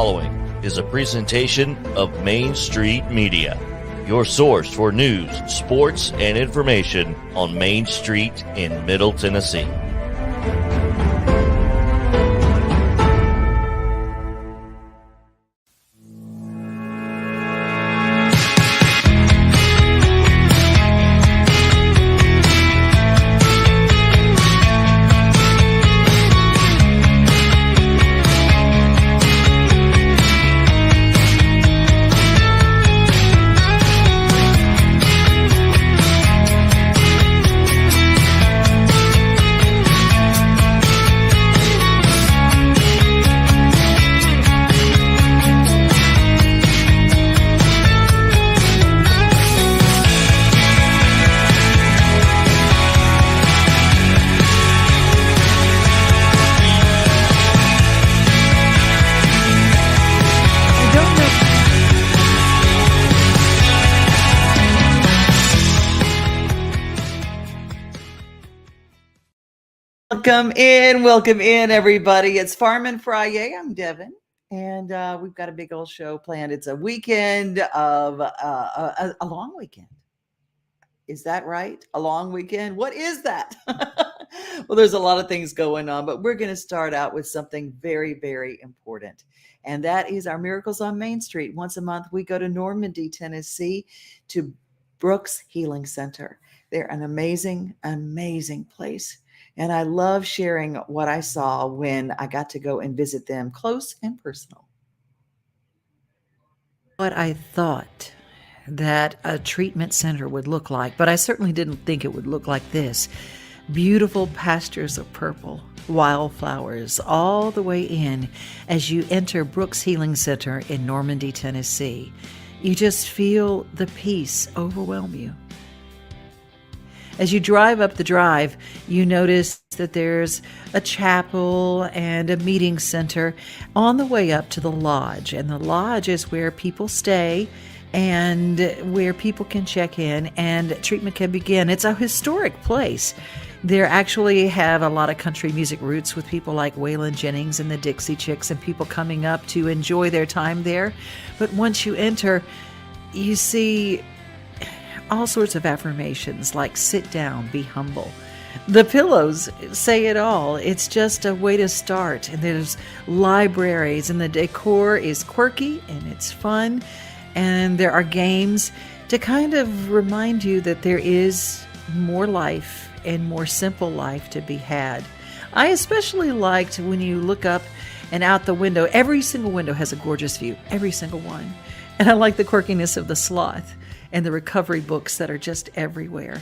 following is a presentation of Main Street Media, your source for news, sports, and information on Main Street in Middle Tennessee. Welcome in, everybody. It's Farmin' Friday. I'm Devin, and we've got a big old show planned. It's a weekend of a long weekend. Is that right? A long weekend? What is that? Well, there's a lot of things going on, but we're going to start out with something very, very important, and that is our Miracles on Main Street. Once a month, we go to Normandy, Tennessee, to Brooks Healing Center. They're an amazing, amazing place. And I love sharing what I saw when I got to go and visit them close and personal. What I thought that a treatment center would look like, but I certainly didn't think it would look like this. Beautiful pastures of purple, wildflowers all the way in as you enter Brooks Healing Center in Normandy, Tennessee. You just feel the peace overwhelm you. As you drive up the drive, you notice that there's a chapel and a meeting center on the way up to the lodge. And the lodge is where people stay and where people can check in and treatment can begin. It's a historic place. There actually have a lot of country music roots with people like Waylon Jennings and the Dixie Chicks and people coming up to enjoy their time there. But once you enter, you see all sorts of affirmations like sit down, be humble. The pillows say it all. It's just a way to start. And there's libraries and the decor is quirky and it's fun. And there are games to kind of remind you that there is more life and more simple life to be had. I especially liked when you look up and out the window. Every single window has a gorgeous view, every single one. And I like the quirkiness of the sloth and the recovery books that are just everywhere.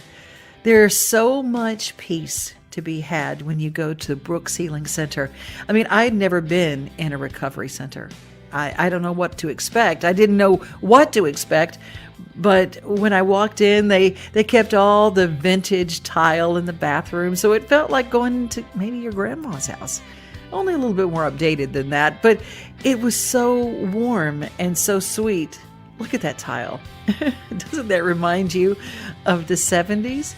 There's so much peace to be had when you go to Brooks Healing Center. I mean, I'd never been in a recovery center. I don't know what to expect. I didn't know what to expect, but when I walked in, they kept all the vintage tile in the bathroom, so it felt like going to maybe your grandma's house. Only a little bit more updated than that, but it was so warm and so sweet. Look at that tile. Doesn't that remind you of the 70s?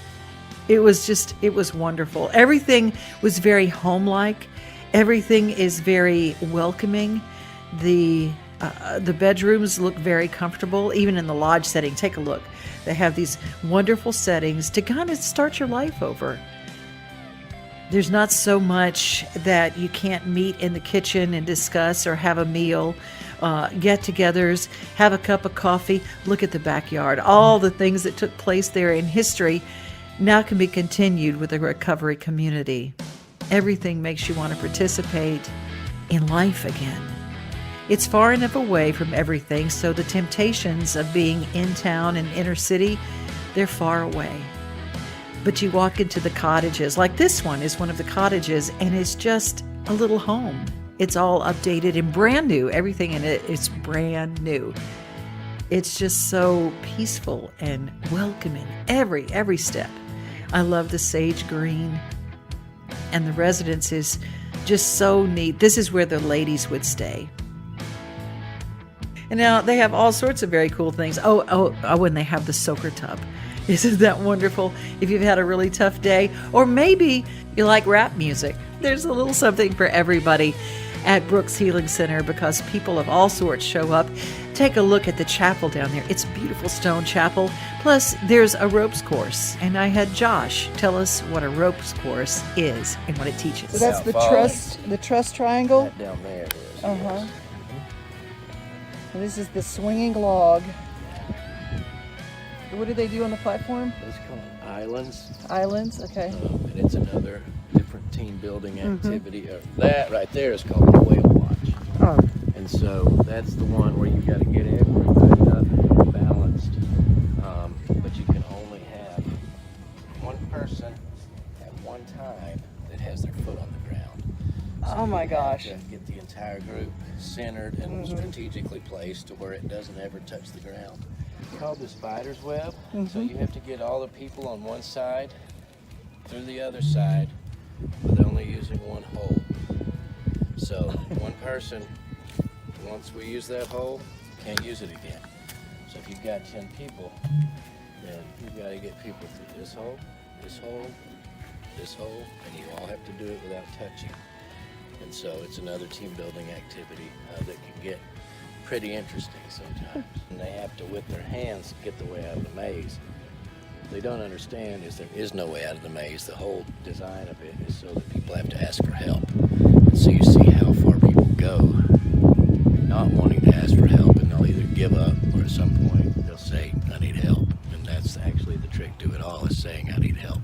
It was wonderful. Everything was very home-like. Everything is very welcoming. The bedrooms look very comfortable, even in the lodge setting. Take a look. They have these wonderful settings to kind of start your life over. There's not so much that you can't meet in the kitchen and discuss or have a meal, get-togethers, have a cup of coffee, look at the backyard. All the things that took place there in history now can be continued with a recovery community. Everything makes you want to participate in life again. It's far enough away from everything, so the temptations of being in town and inner city, they're far away. But you walk into the cottages, like this one is one of the cottages, and it's just a little home. It's all updated and brand new. Everything in it is brand new. It's just so peaceful and welcoming every step. I love the sage green, and the residence is just so neat. This is where the ladies would stay. And now they have all sorts of very cool things. And they have the soaker tub. Isn't that wonderful? If you've had a really tough day, or maybe you like rap music, there's a little something for everybody. at Brooks Healing Center because people of all sorts show up. Take a look at the chapel down there. It's a beautiful stone chapel. Plus, there's a ropes course. And I had Josh tell us what a ropes course is and what it teaches. So that's the truss triangle? That down there is. Uh-huh. And this is the swinging log. What do they do on the platform? It's called islands. Islands, okay. And it's another different team building activity. That right there is called the whale watch. Oh. And so that's the one where you got to get everybody up and balanced. But you can only have one person at one time that has their foot on the ground. So Oh my gosh. you have to get the entire group centered and strategically placed to where it doesn't ever touch the ground. It's called the spider's web. So you have to get all the people on one side through the other side with only using one hole. So one person, once we use that hole, can't use it again. So if you've got 10 people, then you've got to get people through this hole, this hole, this hole, and you all have to do it without touching. And so it's another team building activity that can get pretty interesting sometimes. And they have to, with their hands, get the way out of the maze. What they don't understand is there is no way out of the maze. The whole design of it is so that people have to ask for help. And so you see how far people go not wanting to ask for help, and they'll either give up or at some point they'll say, I need help. And that's actually the trick to it all, is saying I need help.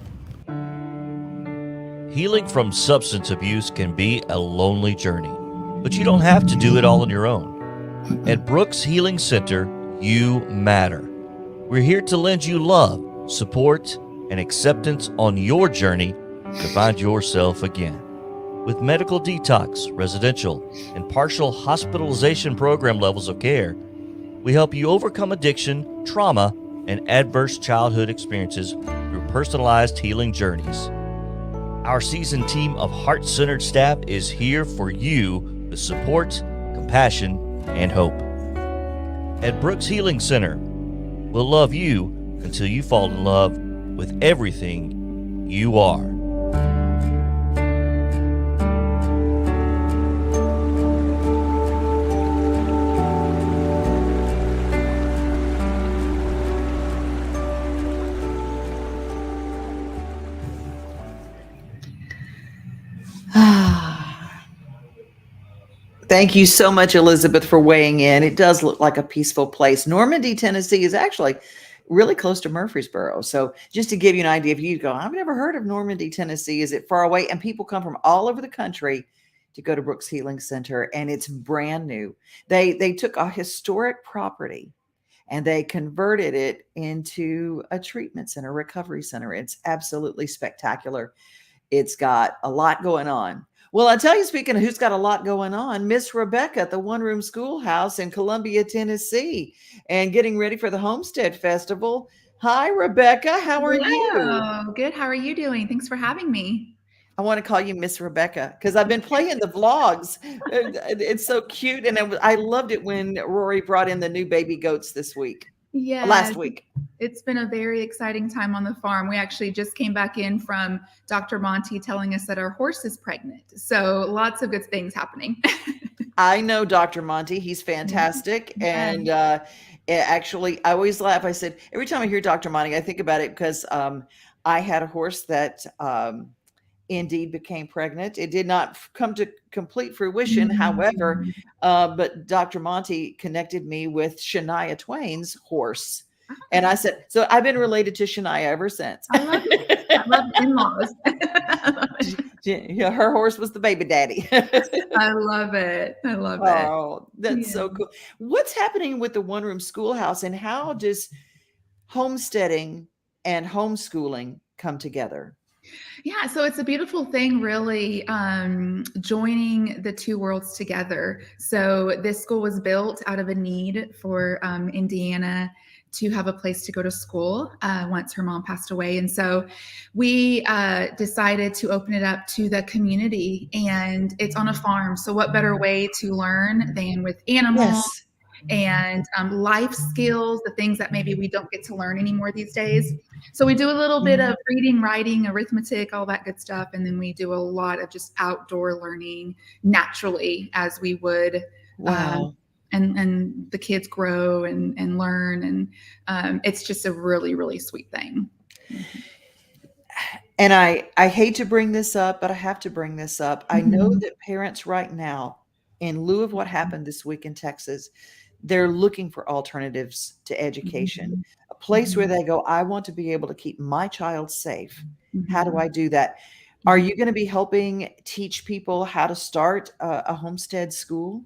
Healing from substance abuse can be a lonely journey, but you don't have to do it all on your own. At Brooks Healing Center, you matter. We're here to lend you love, support, and acceptance on your journey to find yourself again. With medical detox, residential, and partial hospitalization program levels of care, we help you overcome addiction, trauma, and adverse childhood experiences through personalized healing journeys. Our seasoned team of heart-centered staff is here for you with support, compassion, and hope. At Brooks Healing Center, we'll love you until you fall in love with everything you are. Thank you so much, Elizabeth, for weighing in. It does look like a peaceful place. Normandy, Tennessee is actually really close to Murfreesboro. So just to give you an idea, if you go, I've never heard of Normandy, Tennessee. Is it far away? And people come from all over the country to go to Brooks Healing Center, and it's brand new. They took a historic property and they converted it into a treatment center, recovery center. It's absolutely spectacular. It's got a lot going on. Well, I tell you, speaking of who's got a lot going on, Miss Rebecca at the One Room Schoolhouse in Columbia, Tennessee, and getting ready for the Homestead Festival. Hi, Rebecca. How are you? Hello. Good. How are you doing? Thanks for having me. I want to call you Miss Rebecca because I've been playing the vlogs. It's so cute. And I loved it when Rory brought in the new baby goats this week. Yeah. Last week. It's been a very exciting time on the farm. We actually just came back in from Dr. Monty telling us that our horse is pregnant. So lots of good things happening. I know Dr. Monty. He's fantastic. Yeah. And actually, I always laugh. I said, every time I hear Dr. Monty, I think about it because I had a horse that indeed became pregnant. It did not come to complete fruition, however, but Dr. Monty connected me with Shania Twain's horse. And I said, so I've been related to Shania ever since. I love it. I love in-laws. Yeah, her horse was the baby daddy. I love it. I love it. Oh, that's so cool. What's happening with the One Room Schoolhouse, and how does homesteading and homeschooling come together? Yeah, so it's a beautiful thing, really, joining the two worlds together. So this school was built out of a need for Indiana to have a place to go to school once her mom passed away. And so we decided to open it up to the community, and it's on a farm. So what better way to learn than with animals? Yes. and life skills, the things that maybe we don't get to learn anymore these days. So we do a little bit of reading, writing, arithmetic, all that good stuff. And then we do a lot of just outdoor learning naturally as we would. Wow. And the kids grow and learn. And it's just a really, really sweet thing. And I hate to bring this up, but I have to bring this up. I know that parents right now, in lieu of what happened this week in Texas, they're looking for alternatives to education, a place where they go, I want to be able to keep my child safe. How do I do that? Are you going to be helping teach people how to start a homestead school?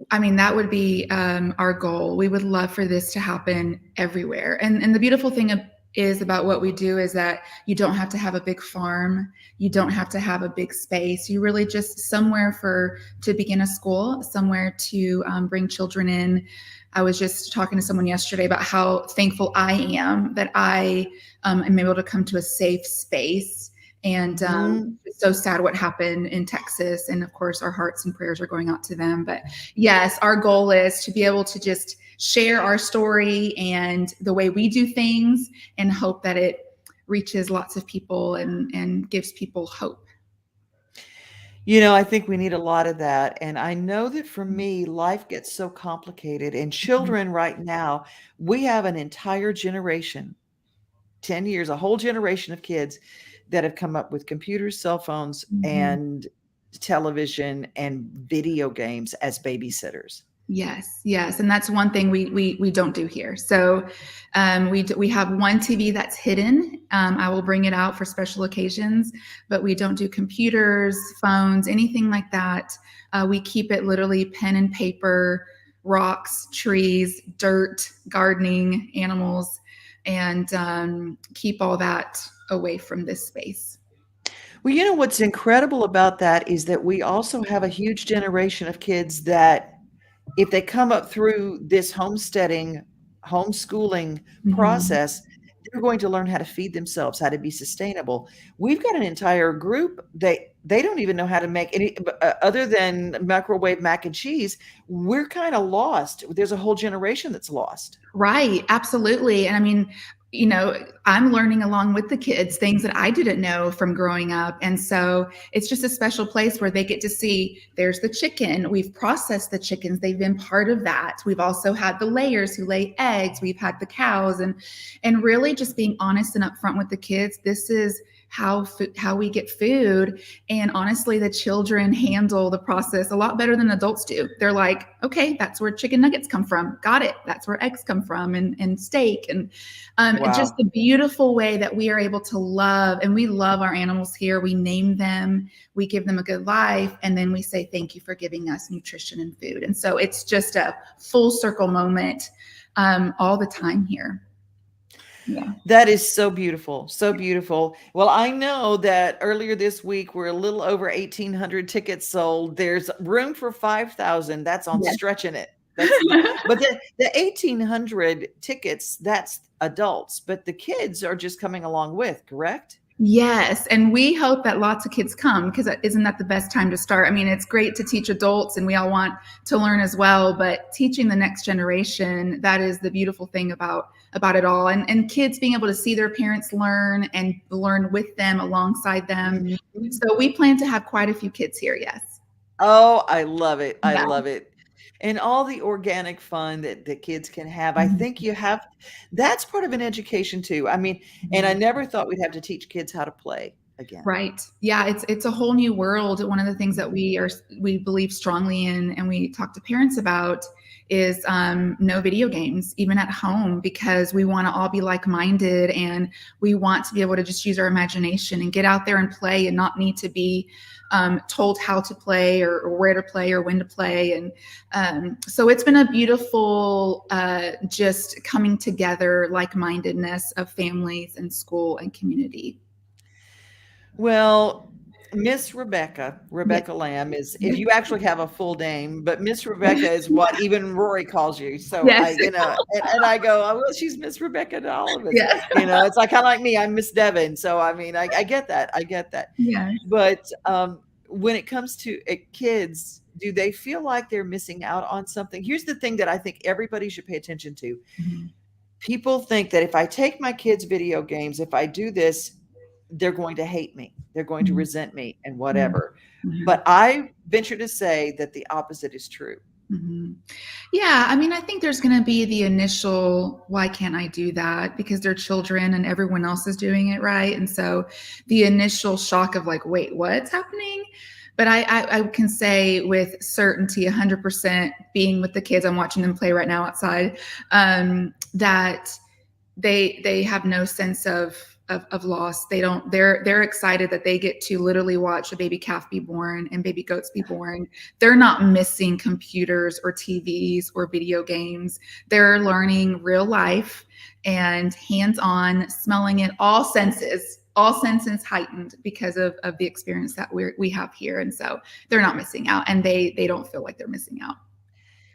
I mean, that would be our goal. We would love for this to happen everywhere. And the beautiful thing is about what we do is that you don't have to have a big farm. You don't have to have a big space. You really just somewhere to begin a school, somewhere to bring children in. I was just talking to someone yesterday about how thankful I am that I am able to come to a safe space. And it's so sad what happened in Texas. And of course, our hearts and prayers are going out to them. But yes, our goal is to be able to just share our story and the way we do things and hope that it reaches lots of people and gives people hope. I think we need a lot of that. And I know that for me, life gets so complicated. And children right now, we have an entire generation, 10 years, a whole generation of kids that have come up with computers, cell phones, and television and video games as babysitters. Yes. And that's one thing we don't do here. So we have one TV that's hidden. I will bring it out for special occasions, but we don't do computers, phones, anything like that. We keep it literally pen and paper, rocks, trees, dirt, gardening, animals, and keep all that away from this space. Well, what's incredible about that is that we also have a huge generation of kids that if they come up through this homeschooling process, they're going to learn how to feed themselves, how to be sustainable. We've got an entire group they don't even know how to make any other than microwave mac and cheese. We're kind of lost. There's a whole generation that's lost. Right. Absolutely. And I mean, I'm learning along with the kids things that I didn't know from growing up. And so it's just a special place where they get to see there's the chicken. We've processed the chickens. They've been part of that. We've also had the layers who lay eggs. We've had the cows and really just being honest and upfront with the kids. This is how we get food. And honestly, the children handle the process a lot better than adults do. They're like, okay, that's where chicken nuggets come from. Got it. That's where eggs come from and steak. And Wow. Just the beautiful way that we are able to love, and we love our animals here. We name them, we give them a good life, and then we say, thank you for giving us nutrition and food. And so it's just a full circle moment all the time here. Yeah. That is so beautiful. So beautiful. Well, I know that earlier this week, we're a little over 1,800 tickets sold. There's room for 5,000. That's on stretching it. But the 1,800 tickets, that's adults, but the kids are just coming along with, correct? Yes. And we hope that lots of kids come, because isn't that the best time to start? I mean, it's great to teach adults and we all want to learn as well, but teaching the next generation, that is the beautiful thing about it all. And kids being able to see their parents learn and learn with them, alongside them. So we plan to have quite a few kids here. Yes. Oh, I love it. I Yeah. love it. And all the organic fun that the kids can have. I think that's part of an education too. I mean, and I never thought we'd have to teach kids how to play again. Right. Yeah, it's a whole new world. One of the things that we believe strongly in and we talk to parents about is no video games, even at home, because we want to all be like-minded and we want to be able to just use our imagination and get out there and play and not need to be told how to play or where to play or when to play. And so it's been a beautiful just coming together, like-mindedness of families and school and community. Well, Miss Rebecca Lamb is, if you actually have a full name, but Miss Rebecca is what even Rory calls you. So Yes. and I go, oh, well, she's Miss Rebecca to all of us. Yeah. It's like kind of like me. I'm Miss Devon. So I mean, I get that. Yeah. But when it comes to kids, do they feel like they're missing out on something? Here's the thing that I think everybody should pay attention to. Mhm. People think that if I take my kids video games, if I do this, they're going to hate me. They're going to Mhm. resent me and whatever. Mhm. But I venture to say that the opposite is true. Mhm. Yeah, I mean, I think there's going to be the initial, why can't I do that? Because they're children and everyone else is doing it, right? And so the initial shock of like, wait, what's happening? But I can say with certainty, 100% being with the kids, I'm watching them play right now outside, that they have no sense of loss. They're excited that they get to literally watch a baby calf be born and baby goats be born. They're not missing computers or TVs or video games. They're learning real life and hands-on, smelling it, all senses heightened because of the experience that we have here. And so they're not missing out, and they don't feel like they're missing out.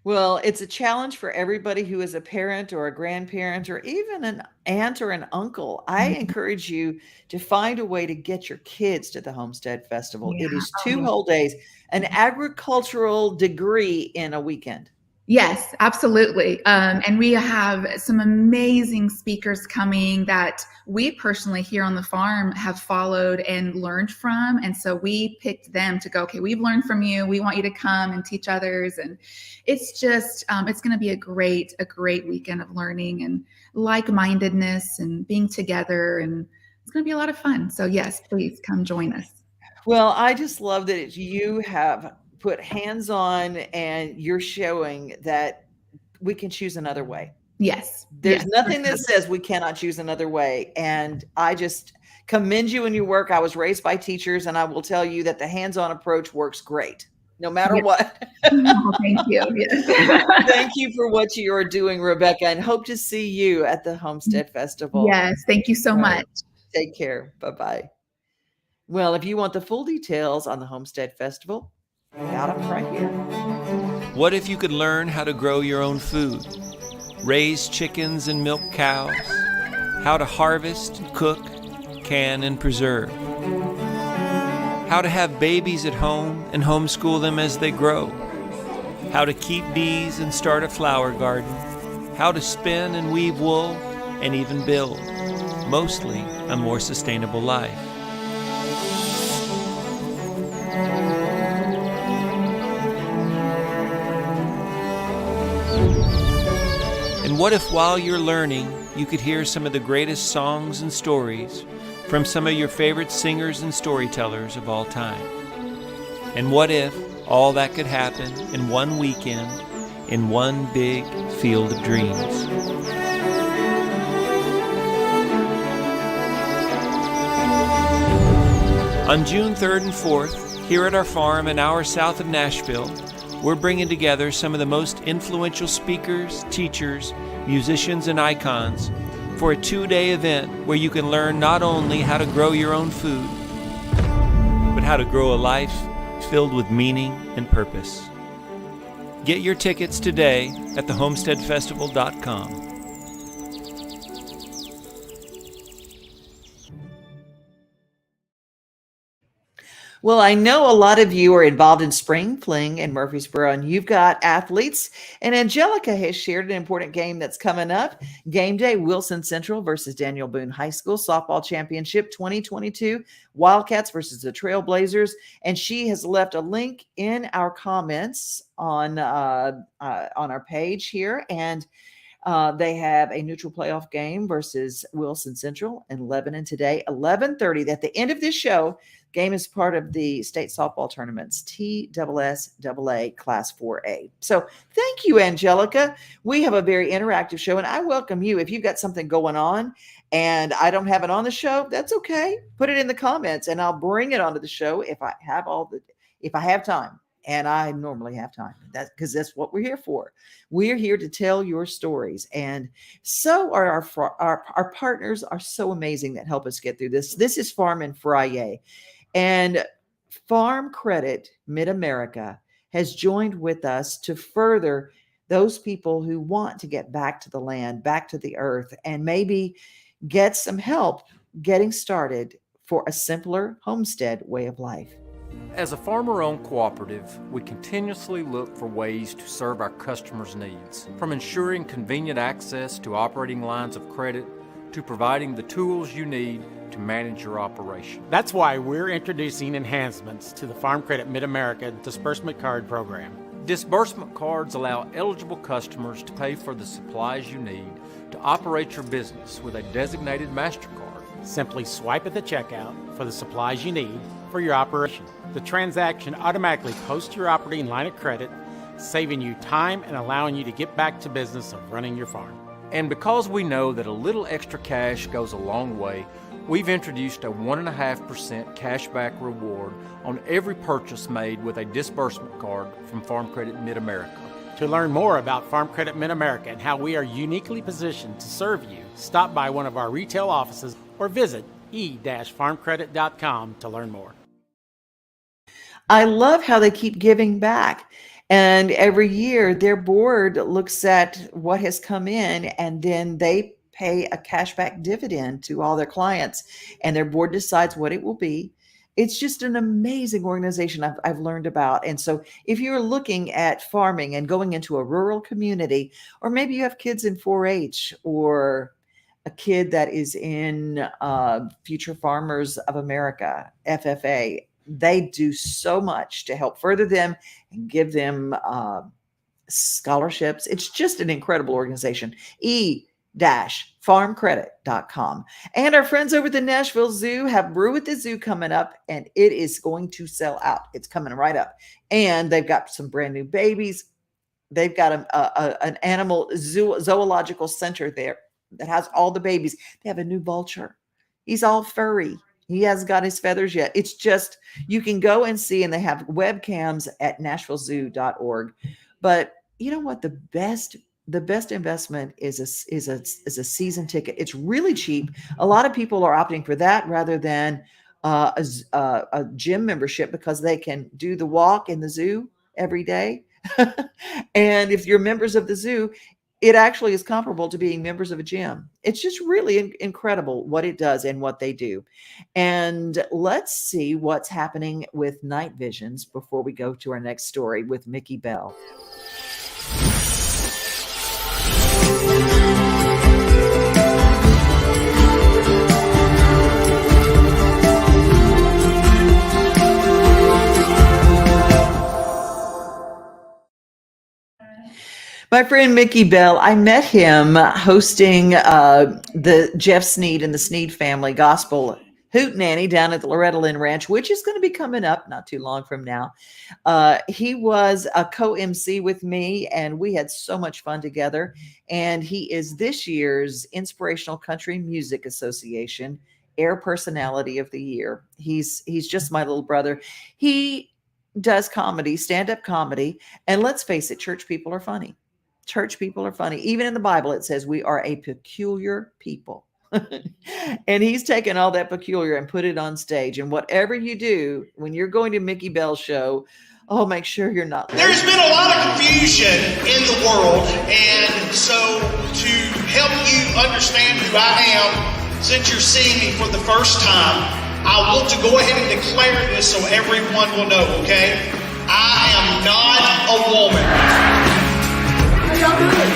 Well, it's a challenge for everybody who is a parent or a grandparent or even an aunt or an uncle. I encourage you to find a way to get your kids to the Homestead Festival. Yeah. It is 2 whole days, an agricultural degree in a weekend. Yes, absolutely. And we have some amazing speakers coming that we personally here on the farm have followed and learned from. And so we picked them to go, okay, we've learned from you. We want you to come and teach others. And it's just, it's going to be a great weekend of learning and like-mindedness and being together. And it's going to be a lot of fun. So yes, please come join us. Well, I just love that you have put hands on and you're showing that we can choose another way. Yes. There's yes. nothing that says we cannot choose another way. And I just commend you in your work. I was raised by teachers, and I will tell you that the hands-on approach works great, no matter what. Oh, thank you. Yes. Thank you for what you are doing, Rebecca, and hope to see you at the Homestead Festival. Yes. Thank you so All right. much. Take care. Bye-bye. Well, if you want the full details on the Homestead Festival, got them right here. What if you could learn how to grow your own food, raise chickens and milk cows, how to harvest, cook, can, and preserve, how to have babies at home and homeschool them as they grow, how to keep bees and start a flower garden, how to spin and weave wool, and even build, mostly a more sustainable life. And what if while you're learning, you could hear some of the greatest songs and stories from some of your favorite singers and storytellers of all time? And what if all that could happen in one weekend, in one big field of dreams? On June 3rd and 4th, here at our farm an hour south of Nashville, we're bringing together some of the most influential speakers, teachers, musicians, and icons for a 2-day event where you can learn not only how to grow your own food, but how to grow a life filled with meaning and purpose. Get your tickets today at thehomesteadfestival.com. Well, I know a lot of you are involved in spring fling in Murfreesboro, and you've got athletes. And Angelica has shared an important game that's coming up. Game day, Wilson Central versus Daniel Boone High School Softball Championship 2022, Wildcats versus the Trailblazers. And she has left a link in our comments on our page here. And they have a neutral playoff game versus Wilson Central in Lebanon today, 11:30. At the end of this show, game is part of the state softball tournaments, TSSAA Class 4A. So thank you, Angelica. We have a very interactive show, and I welcome you. If you've got something going on and I don't have it on the show, that's okay. Put it in the comments, and I'll bring it onto the show if I have time. And I normally have time. That's because that's what we're here for. We're here to tell your stories. And so are our partners are so amazing that help us get through this. This is Farm and Friday. And Farm Credit Mid-America has joined with us to further those people who want to get back to the land, back to the earth, and maybe get some help getting started for a simpler homestead way of life. As a farmer-owned cooperative, we continuously look for ways to serve our customers' needs, from ensuring convenient access to operating lines of credit to providing the tools you need to manage your operation. That's why we're introducing enhancements to the Farm Credit Mid-America Disbursement Card Program. Disbursement cards allow eligible customers to pay for the supplies you need to operate your business with a designated MasterCard. Simply swipe at the checkout for the supplies you need for your operation. The transaction automatically posts your operating line of credit, saving you time and allowing you to get back to business of running your farm. And because we know that a little extra cash goes a long way, we've introduced a 1.5% cashback reward on every purchase made with a disbursement card from Farm Credit Mid-America. To learn more about Farm Credit Mid-America and how we are uniquely positioned to serve you, stop by one of our retail offices or visit e-farmcredit.com to learn more. I love how they keep giving back. And every year their board looks at what has come in and then they pay a cashback dividend to all their clients and their board decides what it will be. It's just an amazing organization I've learned about. And so if you're looking at farming and going into a rural community, or maybe you have kids in 4-H or a kid that is in Future Farmers of America, FFA, they do so much to help further them and give them scholarships. It's just an incredible organization. e-farmcredit.com. And our friends over at the Nashville Zoo have Brew at the Zoo coming up, and it is going to sell out. It's coming right up. And they've got some brand new babies. They've got an animal zoological center there that has all the babies. They have a new vulture. He's all furry. He hasn't got his feathers yet. It's just, you can go and see, and they have webcams at nashvillezoo.org. But you know what? The best investment is a season ticket. It's really cheap. A lot of people are opting for that rather than a gym membership because they can do the walk in the zoo every day. And if you're members of the zoo, it actually is comparable to being members of a gym. It's just really incredible what it does and what they do. And let's see what's happening with night visions before we go to our next story with Mickey Bell. My friend Mickey Bell, I met him hosting the Jeff Sneed and the Sneed family gospel hootenanny down at the Loretta Lynn Ranch, which is going to be coming up not too long from now. He was a co-MC with me, and we had so much fun together. And he is this year's Inspirational Country Music Association Air Personality of the Year. He's just my little brother. He does comedy, stand-up comedy, and let's face it, church people are funny. Church people are funny. Even in the Bible, it says we are a peculiar people. And he's taken all that peculiar and put it on stage. And whatever you do when you're going to Mickey Bell's show, make sure you're not. There's been a lot of confusion in the world. And so to help you understand who I am, since you're seeing me for the first time, I want to go ahead and declare this so everyone will know, okay? I am not a woman. How y'all doing?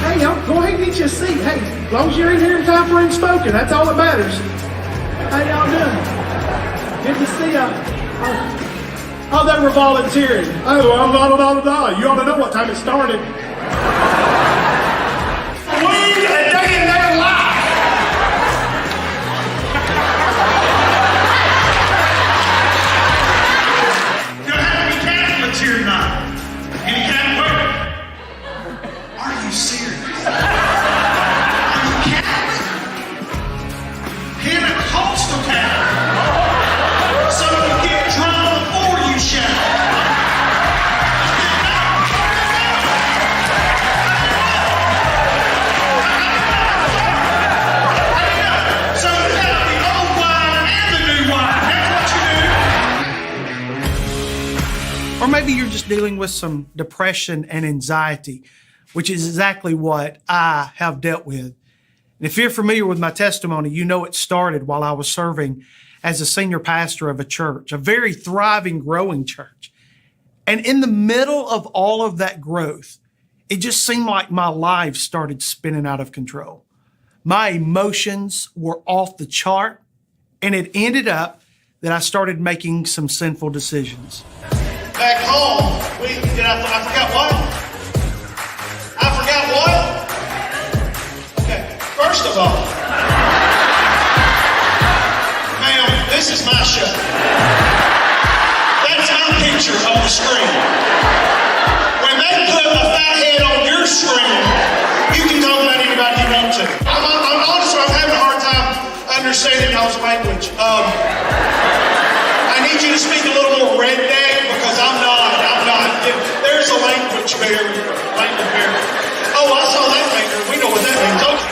Hey, y'all, go ahead and get you a seat. Hey, as long as you're in here in time for Unspoken, that's all that matters. How y'all doing? Good to see y'all. Oh, they were volunteering. Oh, you ought to know what time it started. Wound a day in their life. Gonna have any Catholics here tonight? Any Catholic? Are you serious? Are you Catholic? Pentecostal Catholic. So you get drunk before you shout. So you have the old wine and the new wine. That's what you do. Or maybe you're just dealing with some depression and anxiety, which is exactly what I have dealt with. And if you're familiar with my testimony, you know it started while I was serving as a senior pastor of a church, a very thriving, growing church. And in the middle of all of that growth, it just seemed like my life started spinning out of control. My emotions were off the chart, and it ended up that I started making some sinful decisions. Back home, I forgot what? I forgot what? Okay, first of all, ma'am, this is my show. That's my picture on the screen. When they put a fat head on your screen, you can talk about anybody you want to. I'm honestly, I'm having a hard time understanding y'all's language. I need you to speak a little more redneck because I'm not. There's a language barrier. Oh, I saw that finger. We know what that means. Okay.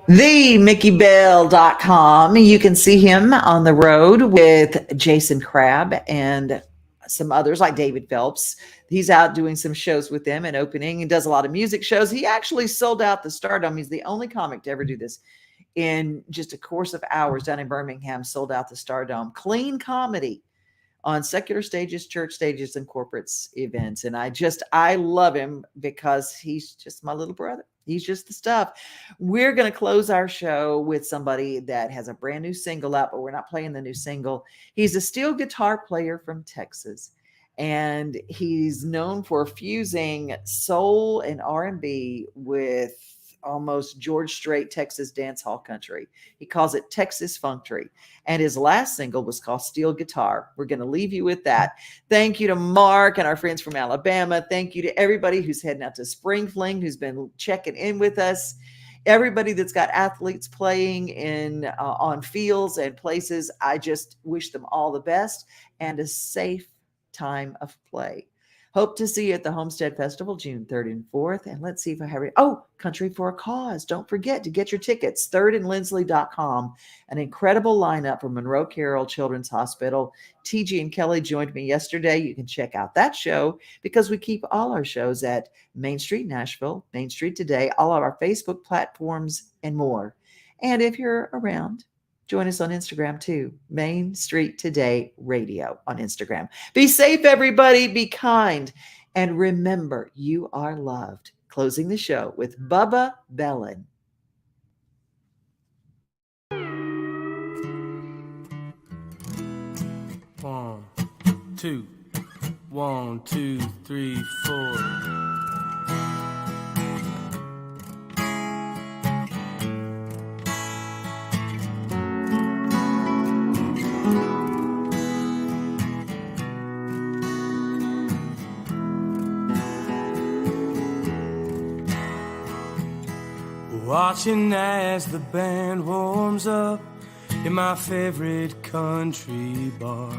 TheMickeyBell.com. You can see him on the road with Jason Crabb and some others like David Phelps. He's out doing some shows with them and opening and does a lot of music shows. He actually sold out the Stardome. He's the only comic to ever do this in just a course of hours down in Birmingham, sold out the Stardome. Clean comedy on secular stages, church stages, and corporate events. And I love him because he's just my little brother. He's just the stuff. We're going to close our show with somebody that has a brand new single out, but we're not playing the new single. He's a steel guitar player from Texas, and he's known for fusing soul and R&B with almost George Strait Texas dance hall country. He calls it Texas Funktree. And his last single was called Steel Guitar. We're going to leave you with that. Thank you to Mark and our friends from Alabama. Thank you to everybody who's heading out to Spring Fling, who's been checking in with us. Everybody that's got athletes playing in on fields and places. I just wish them all the best and a safe time of play. Hope to see you at the Homestead Festival, June 3rd and 4th. And let's see if I have it. Oh, Country for a Cause. Don't forget to get your tickets. 3rdandlindsley.com. An incredible lineup from Monroe Carroll Children's Hospital. TG and Kelly joined me yesterday. You can check out that show because we keep all our shows at Main Street Nashville, Main Street Today, all of our Facebook platforms, and more. And if you're around, join us on Instagram too. Main Street Today Radio on Instagram. Be safe, everybody. Be kind. And remember, you are loved. Closing the show with Bubba Bellin. One, two, three, four. Watching as the band warms up in my favorite country bar.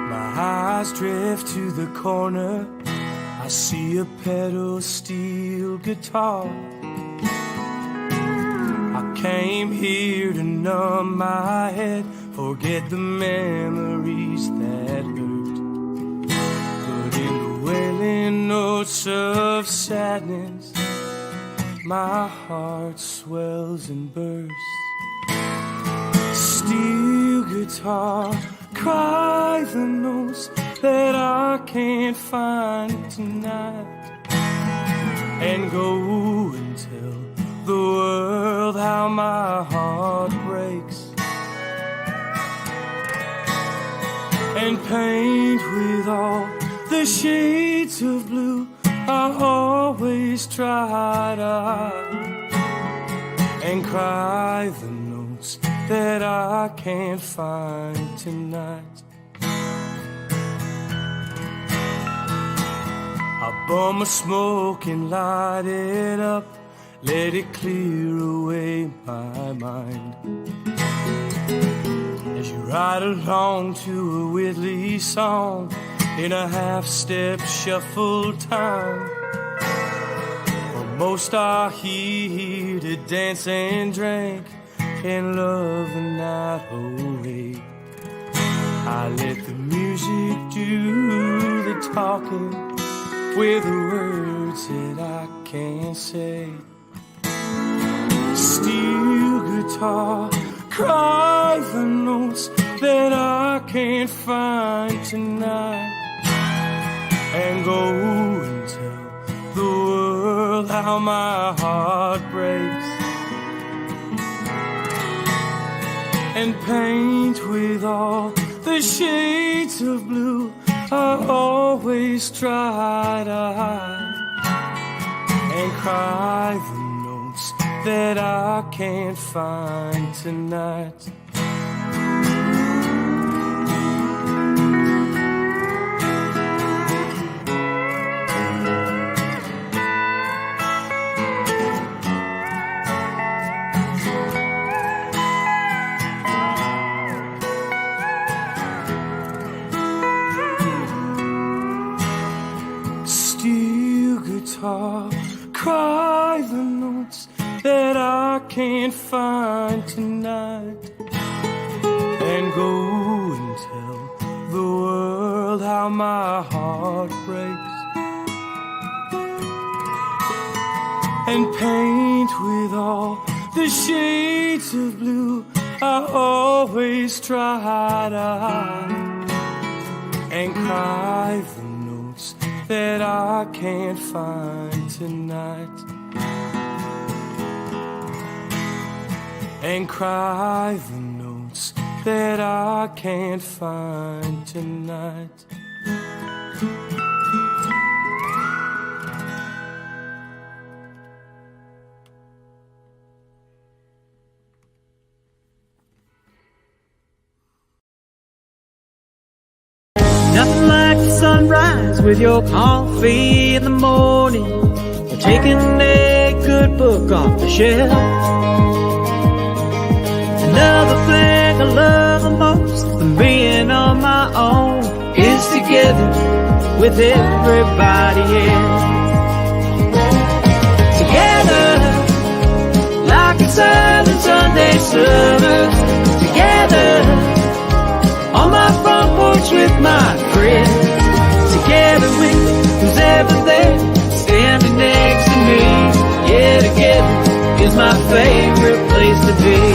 My eyes drift to the corner. I see a pedal steel guitar. I came here to numb my head, forget the memories that hurt. But in the wailing notes of sadness, my heart swells and bursts. Steel guitar, cry the notes that I can't find tonight, and go and tell the world how my heart breaks, and paint with all the shades of blue I always tried, and cry the notes that I can't find tonight. I bum a smoke and light it up, let it clear away my mind. As you ride along to a Whitley song in a half-step shuffle time, for most are here to dance and drink, and love the night away. I let the music do the talking with the words that I can't say. Steel guitar, cry the notes that I can't find tonight, and go and tell the world how my heart breaks, and paint with all the shades of blue I always try to hide, and cry the notes that I can't find tonight. Cry the notes that I can't find tonight, and go and tell the world how my heart breaks, and paint with all the shades of blue I always try to hide, and cry the notes that I can't find tonight, and cry the notes that I can't find tonight. Nothing like the sunrise with your coffee in the morning, or taking a good book off the shelf. Another thing I love the most than being on my own is together with everybody else. Together, like a silent Sunday service. Together, on my front porch with my friends. Together with who's ever there, standing next to me. Yeah, together is my favorite place to be.